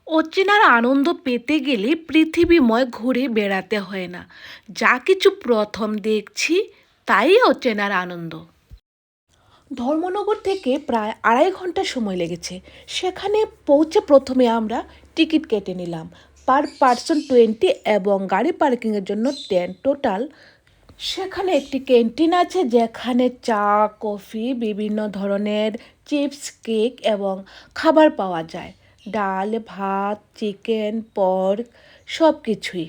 অচেনার আনন্দ পেতে গেলে পৃথিবীময় ঘুরে বেড়াতে হয় না। যা কিছু প্রথম দেখছি তাই অচেনার আনন্দ। ধর্মনগর থেকে প্রায় 2.5 ঘন্টা সময় লেগেছে। সেখানে পৌঁছে প্রথমে আমরা টিকিট কেটে নিলাম। পার পার্সন 20 এবং গাড়ি পার্কিংয়ের জন্য 10 টোটাল। সেখানে একটি ক্যান্টিন আছে যেখানে চা, কফি, বিভিন্ন ধরনের চিপস, কেক এবং খাবার পাওয়া যায়। ডাল, ভাত, চিকেন, পর্ক সব কিছুই।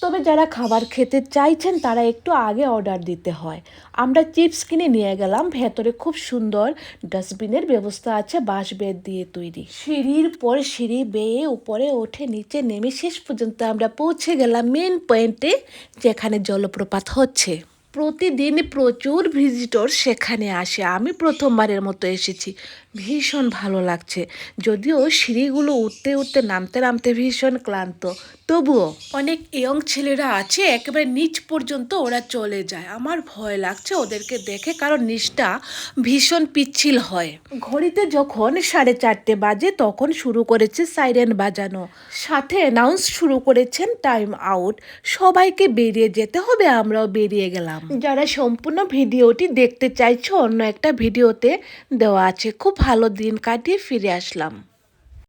তবে যারা খাবার খেতে চাইছেন তারা একটু আগে অর্ডার দিতে হয়। আমরা চিপস কিনে নিয়ে গেলাম। ভেতরে খুব সুন্দর ডাস্টবিনের ব্যবস্থা আছে, বাঁশ বেত দিয়ে তৈরি। সিঁড়ির পর সিঁড়ি বেয়ে উপরে ওঠে নিচে নেমে শেষ পর্যন্ত আমরা পৌঁছে গেলাম মেন পয়েন্টে, যেখানে জলপ্রপাত হচ্ছে। প্রতিদিন প্রচুর ভিজিটর সেখানে আসে। আমি প্রথমবারের মতো এসেছি। ভীষণ ভালো লাগছে। যদিও সিঁড়িগুলো উঠতে উঠতে নামতে নামতে ভীষণ ক্লান্ত, তবুও অনেক ইয়ং ছেলেরা আছে একেবারে নিচ পর্যন্ত ওরা চলে যায়। আমার ভয় লাগছে ওদেরকে দেখে, কারণ নিচটা ভীষণ পিচ্ছিল হয়। ঘড়িতে যখন 4:30 বাজে তখন শুরু করেছে সাইরেন বাজানো, সাথে অ্যানাউন্স শুরু করেছেন টাইম আউট। সবাইকে বেরিয়ে যেতে হবে, আমরাও বেরিয়ে গেলাম। যারা সম্পূর্ণ ভিডিওটি দেখতে চাইছো অন্য একটা ভিডিওতে দেওয়া আছে। খুব ভালো দিন কাটিয়ে ফিরে আসলাম।